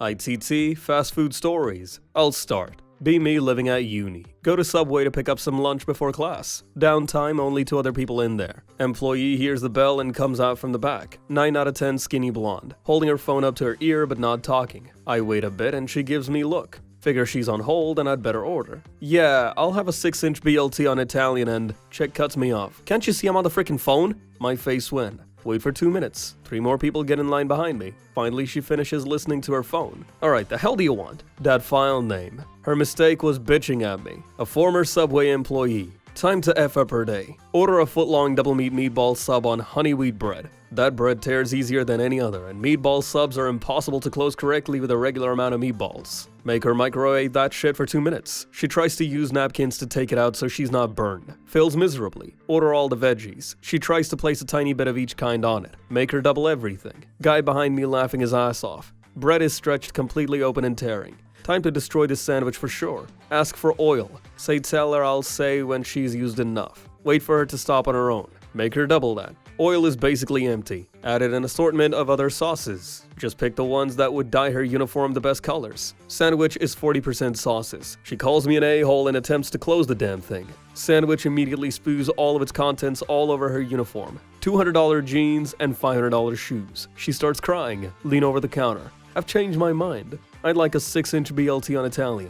ITT, fast food stories. I'll start. Be me living at uni. Go to Subway to pick up some lunch before class. Downtime, only 2 other people in there. Employee hears the bell and comes out from the back. 9 out of 10 skinny blonde. Holding her phone up to her ear but not talking. I wait a bit and she gives me look. Figure she's on hold and I'd better order. Yeah, I'll have a 6-inch BLT on Italian and check cuts me off. Can't you see I'm on the frickin' phone? My face win. Wait for 2 minutes. 3 more people get in line behind me. Finally, she finishes listening to her phone. Alright, the hell do you want? That file name. Her mistake was bitching at me. A former Subway employee. Time to F up her day. Order a foot-long double meat meatball sub on honey wheat bread. That bread tears easier than any other, and meatball subs are impossible to close correctly with a regular amount of meatballs. Make her microwave that shit for 2 minutes. She tries to use napkins to take it out so she's not burned. Fails miserably. Order all the veggies. She tries to place a tiny bit of each kind on it. Make her double everything. Guy behind me laughing his ass off. Bread is stretched completely open and tearing. Time to destroy this sandwich for sure. Ask for oil. Say tell her I'll say when she's used enough. Wait for her to stop on her own. Make her double that. Oil is basically empty. Added an assortment of other sauces. Just pick the ones that would dye her uniform the best colors. Sandwich is 40% sauces. She calls me an a-hole and attempts to close the damn thing. Sandwich immediately spews all of its contents all over her uniform. $200 jeans and $500 shoes. She starts crying. Lean over the counter. I've changed my mind. I'd like a 6-inch BLT on Italia.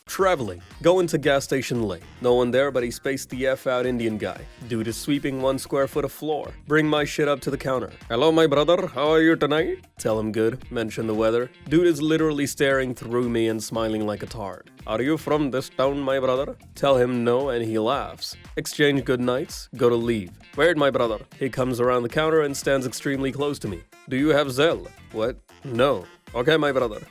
Traveling. Going to gas station late. No one there but he spaced the F out Indian guy. Dude is sweeping 1 square foot of floor. Bring my shit up to the counter. Hello my brother, how are you tonight? Tell him good. Mention the weather. Dude is literally staring through me and smiling like a tard. Are you from this town my brother? Tell him no and he laughs. Exchange good nights. Go to leave. Where'd my brother? He comes around the counter and stands extremely close to me. Do you have Zelle? What? No. Okay my brother.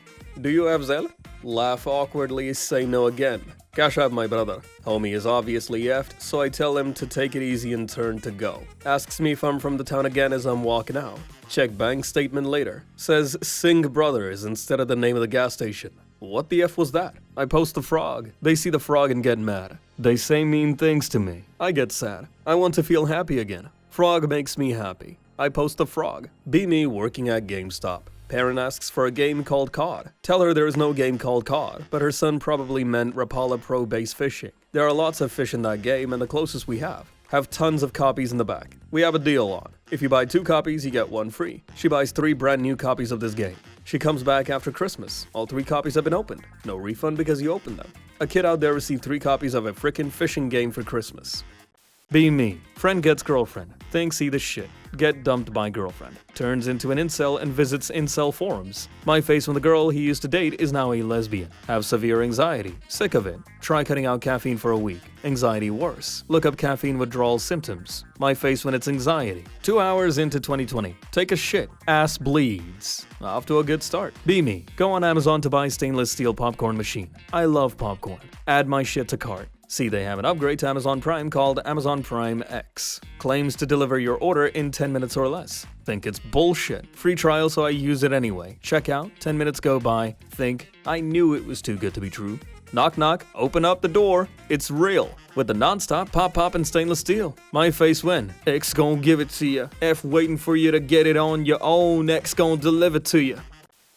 Do you have Zelle? Laugh awkwardly, say no again. Cash out my brother. Homie is obviously effed, so I tell him to take it easy and turn to go. Asks me if I'm from the town again as I'm walking out. Check bank statement later. Says Singh Brothers instead of the name of the gas station. What the F was that? I post the frog. They see the frog and get mad. They say mean things to me. I get sad. I want to feel happy again. Frog makes me happy. I post the frog. Be me working at GameStop. Parent asks for a game called COD. Tell her there is no game called COD, but her son probably meant Rapala Pro Base Fishing. There are lots of fish in that game and the closest we have tons of copies in the back. We have a deal on. If you buy 2 copies, you get 1 free. She buys 3 brand new copies of this game. She comes back after Christmas. All 3 copies have been opened. No refund because you opened them. A kid out there received 3 copies of a frickin' fishing game for Christmas. Be me. Friend gets girlfriend. Thinks he the shit. Get dumped by girlfriend. Turns into an incel and visits incel forums. My face when the girl he used to date is now a lesbian. Have severe anxiety. Sick of it. Try cutting out caffeine for a week. Anxiety worse. Look up caffeine withdrawal symptoms. My face when it's anxiety. 2 hours into 2020. Take a shit. Ass bleeds. Off to a good start. Be me. Go on Amazon to buy stainless steel popcorn machine. I love popcorn. Add my shit to cart. See, they have an upgrade to Amazon Prime called Amazon Prime X. Claims to deliver your order in 10 minutes or less. Think it's bullshit. Free trial, so I use it anyway. Check out, 10 minutes go by. Think, I knew it was too good to be true. Knock knock, open up the door. It's real. With the non-stop pop and stainless steel. My face when? X gon' give it to ya. F waiting for you to get it on your own. X gon' deliver to ya.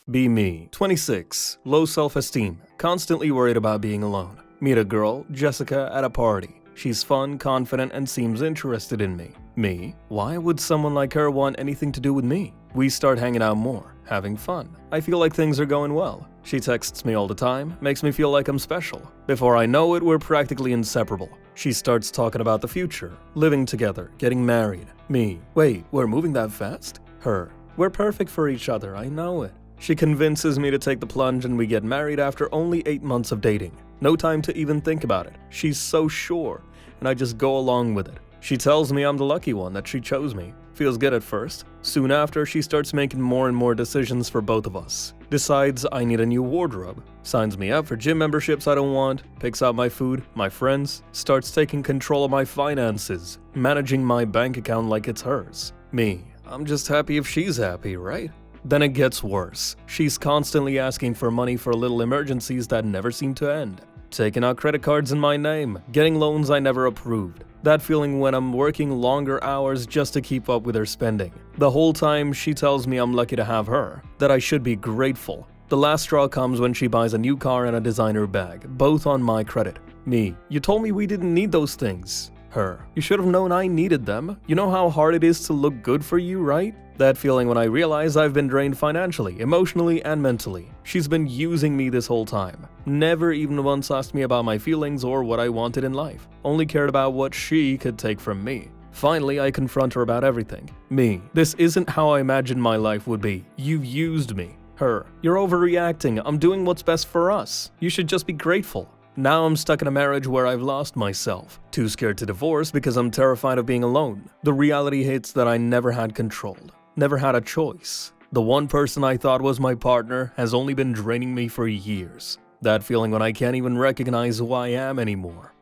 Be me. 26. Low self-esteem. Constantly worried about being alone. Meet a girl, Jessica, at a party. She's fun, confident, and seems interested in me. Me? Why would someone like her want anything to do with me? We start hanging out more, having fun. I feel like things are going well. She texts me all the time, makes me feel like I'm special. Before I know it, we're practically inseparable. She starts talking about the future, living together, getting married. Me? Wait, we're moving that fast? Her? We're perfect for each other, I know it. She convinces me to take the plunge and we get married after only 8 months of dating. No time to even think about it. She's so sure, and I just go along with it. She tells me I'm the lucky one, that she chose me. Feels good at first. Soon after, she starts making more and more decisions for both of us. Decides I need a new wardrobe. Signs me up for gym memberships I don't want. Picks out my food, my friends. Starts taking control of my finances. Managing my bank account like it's hers. Me. I'm just happy if she's happy, right? Then it gets worse. She's constantly asking for money for little emergencies that never seem to end. Taking out credit cards in my name. Getting loans I never approved. That feeling when I'm working longer hours just to keep up with her spending. The whole time she tells me I'm lucky to have her. That I should be grateful. The last straw comes when she buys a new car and a designer bag, both on my credit. Me, you told me we didn't need those things. Her, you should have known I needed them. You know how hard it is to look good for you, right? That feeling when I realize I've been drained financially, emotionally, and mentally. She's been using me this whole time. Never even once asked me about my feelings or what I wanted in life. Only cared about what she could take from me. Finally, I confront her about everything. Me, this isn't how I imagined my life would be. You've used me. Her, you're overreacting. I'm doing what's best for us. You should just be grateful. Now I'm stuck in a marriage where I've lost myself. Too scared to divorce because I'm terrified of being alone. The reality hits that I never had control. Never had a choice. The one person I thought was my partner has only been draining me for years. That feeling when I can't even recognize who I am anymore.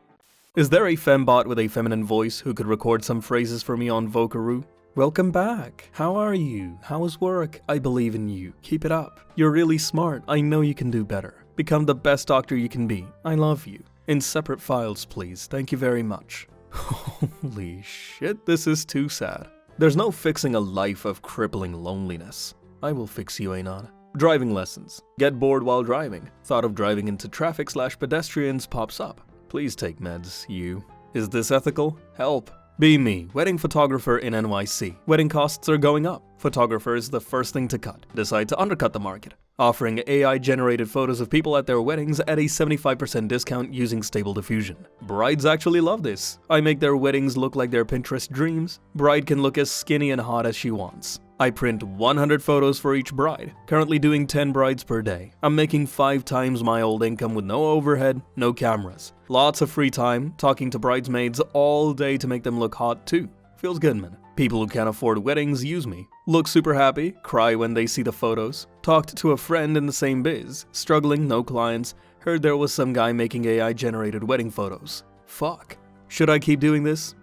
Is there a fembot with a feminine voice who could record some phrases for me on Vocaroo? Welcome back. How are you? How is work? I believe in you. Keep it up. You're really smart. I know you can do better. Become the best doctor you can be. I love you. In separate files, please. Thank you very much. Holy shit, this is too sad. There's no fixing a life of crippling loneliness. I will fix you, Anon. Driving lessons. Get bored while driving. Thought of driving into traffic/pedestrians pops up. Please take meds, you. Is this ethical? Help. Be me, wedding photographer in NYC. Wedding costs are going up. Photographer is the first thing to cut. Decide to undercut the market. Offering AI-generated photos of people at their weddings at a 75% discount using Stable Diffusion. Brides actually love this. I make their weddings look like their Pinterest dreams. Bride can look as skinny and hot as she wants. I print 100 photos for each bride. Currently doing 10 brides per day. I'm making 5 times my old income with no overhead, no cameras. Lots of free time, talking to bridesmaids all day to make them look hot too. Feels good, man. People who can't afford weddings use me. Look super happy, cry when they see the photos. Talked to a friend in the same biz. Struggling, no clients. Heard there was some guy making AI-generated wedding photos. Fuck. Should I keep doing this?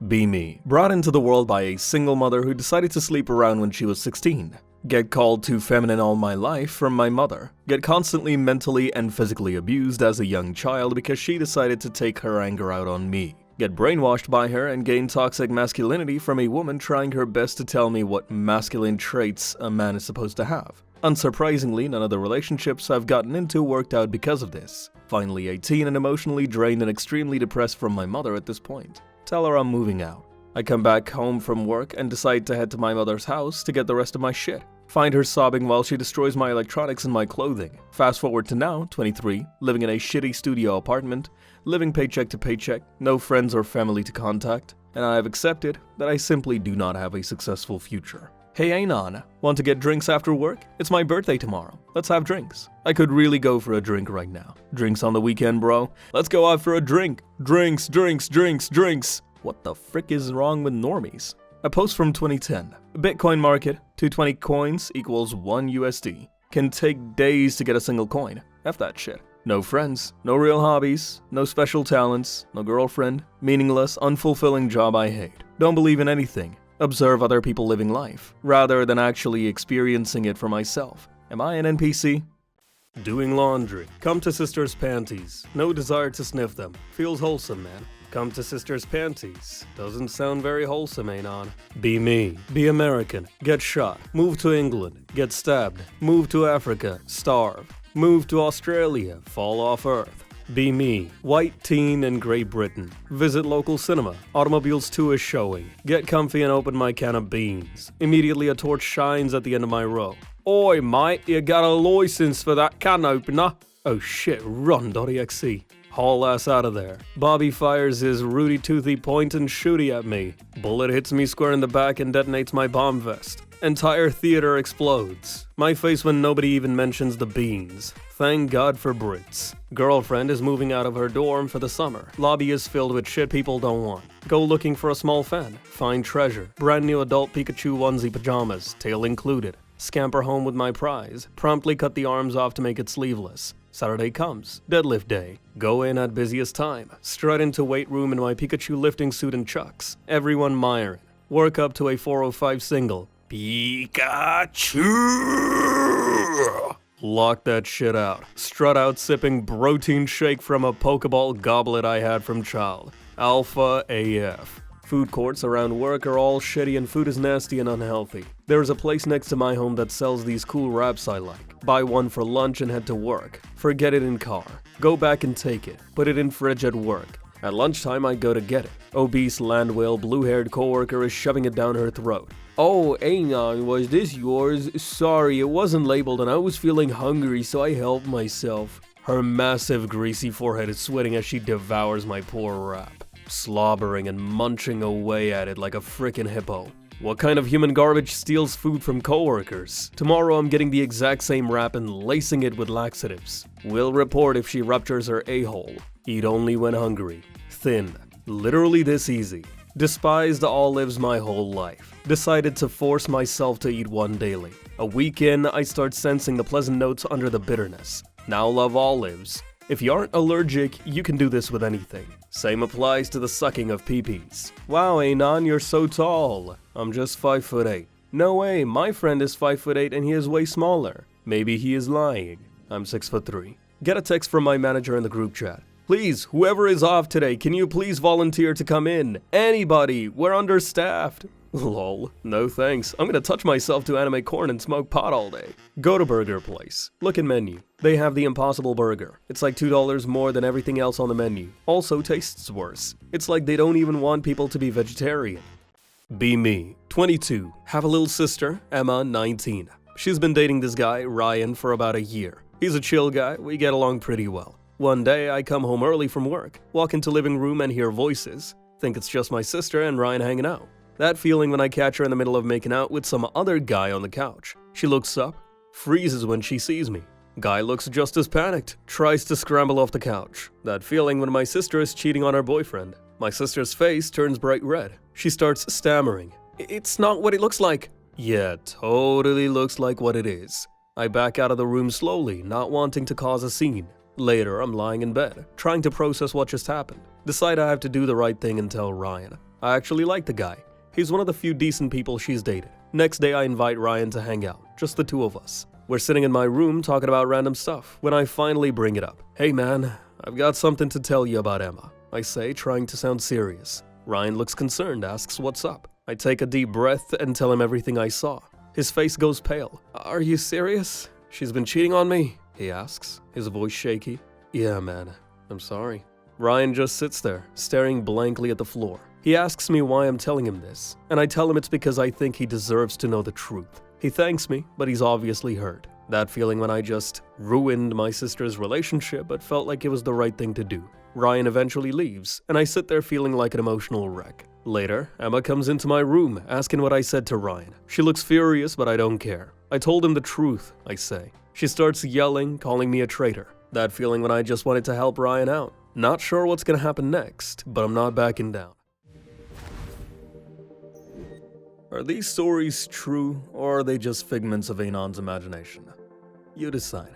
Be me. Brought into the world by a single mother who decided to sleep around when she was 16. Get called too feminine all my life from my mother. Get constantly mentally and physically abused as a young child because she decided to take her anger out on me. Get brainwashed by her and gain toxic masculinity from a woman trying her best to tell me what masculine traits a man is supposed to have. Unsurprisingly, none of the relationships I've gotten into worked out because of this. Finally 18 and emotionally drained and extremely depressed from my mother at this point. Tell her I'm moving out. I come back home from work and decide to head to my mother's house to get the rest of my shit. Find her sobbing while she destroys my electronics and my clothing. Fast forward to now, 23, living in a shitty studio apartment, living paycheck to paycheck, no friends or family to contact, and I have accepted that I simply do not have a successful future. Hey Anon, want to get drinks after work? It's my birthday tomorrow. Let's have drinks. I could really go for a drink right now. Drinks on the weekend, bro. Let's go out for a drink. Drinks, drinks, drinks, drinks. What the frick is wrong with normies? A post from 2010. Bitcoin market, 220 coins equals 1 USD. Can take days to get a single coin. F that shit. No friends, no real hobbies, no special talents, no girlfriend, meaningless, unfulfilling job I hate. Don't believe in anything. Observe other people living life, rather than actually experiencing it for myself. Am I an NPC? Doing laundry. Come to sister's panties. No desire to sniff them. Feels wholesome, man. Come to sister's panties. Doesn't sound very wholesome, Anon. Be me. Be American. Get shot. Move to England. Get stabbed. Move to Africa. Starve. Move to Australia. Fall off Earth. Be me. White teen in Great Britain. Visit local cinema. Automobiles 2 is showing. Get comfy and open my can of beans. Immediately a torch shines at the end of my row. Oi mate, you got a license for that can opener? Oh shit, run.exe. Haul ass out of there. Bobby fires his Rudy Toothy point and shooty at me. Bullet hits me square in the back and detonates my bomb vest. Entire theater explodes. My face when nobody even mentions the beans. Thank God for Brits. Girlfriend is moving out of her dorm for the summer. Lobby is filled with shit people don't want. Go looking for a small fan. Find treasure. Brand new adult Pikachu onesie pajamas, tail included. Scamper home with my prize. Promptly cut the arms off to make it sleeveless. Saturday comes. Deadlift day. Go in at busiest time. Strut into weight room in my Pikachu lifting suit and chucks. Everyone miring. Work up to a 405 single. Pikachu! Lock that shit out. Strut out sipping protein shake from a Pokeball goblet I had from child. Alpha AF. Food courts around work are all shitty and food is nasty and unhealthy. There is a place next to my home that sells these cool wraps I like. Buy one for lunch and head to work. Forget it in car. Go back and take it. Put it in fridge at work. At lunchtime, I go to get it. Obese land whale blue-haired coworker is shoving it down her throat. Oh, Anon, was this yours? Sorry, it wasn't labeled and I was feeling hungry, so I helped myself. Her massive greasy forehead is sweating as she devours my poor wrap, slobbering and munching away at it like a frickin' hippo. What kind of human garbage steals food from coworkers? Tomorrow I'm getting the exact same wrap and lacing it with laxatives. Will report if she ruptures her a-hole. Eat only when hungry. Thin. Literally this easy. Despised olives my whole life. Decided to force myself to eat one daily. A week in, I start sensing the pleasant notes under the bitterness. Now love olives. If you aren't allergic, you can do this with anything. Same applies to the sucking of pee-pees. Wow, Anon, you're so tall. I'm just 5'8". No way, my friend is 5'8" and he is way smaller. Maybe he is lying. I'm 6'3". Get a text from my manager in the group chat. Please, whoever is off today, can you please volunteer to come in? Anybody, we're understaffed. Lol, no thanks. I'm gonna touch myself to animate corn and smoke pot all day. Go to burger place. Look in menu. They have the Impossible Burger. It's like $2 more than everything else on the menu. Also tastes worse. It's like they don't even want people to be vegetarian. Be me, 22. Have a little sister, Emma, 19. She's been dating this guy, Ryan, for about a year. He's a chill guy, we get along pretty well. One day, I come home early from work, walk into living room and hear voices. Think it's just my sister and Ryan hanging out. That feeling when I catch her in the middle of making out with some other guy on the couch. She looks up, freezes when she sees me. Guy looks just as panicked, tries to scramble off the couch. That feeling when my sister is cheating on her boyfriend. My sister's face turns bright red. She starts stammering. It's not what it looks like. Yeah, totally looks like what it is. I back out of the room slowly, not wanting to cause a scene. Later, I'm lying in bed, trying to process what just happened. Decide I have to do the right thing and tell Ryan. I actually like the guy. He's one of the few decent people she's dated. Next day, I invite Ryan to hang out, just the two of us. We're sitting in my room talking about random stuff when I finally bring it up. Hey man, I've got something to tell you about Emma, I say, trying to sound serious. Ryan looks concerned, asks what's up. I take a deep breath and tell him everything I saw. His face goes pale. Are you serious? She's been cheating on me? He asks, his voice shaky. Yeah, man, I'm sorry. Ryan just sits there, staring blankly at the floor. He asks me why I'm telling him this, and I tell him it's because I think he deserves to know the truth. He thanks me, but he's obviously hurt. That feeling when I just ruined my sister's relationship but felt like it was the right thing to do. Ryan eventually leaves, and I sit there feeling like an emotional wreck. Later, Emma comes into my room, asking what I said to Ryan. She looks furious, but I don't care. I told him the truth, I say. She starts yelling, calling me a traitor. That feeling when I just wanted to help Ryan out. Not sure what's gonna happen next, but I'm not backing down. Are these stories true, or are they just figments of Anon's imagination? You decide.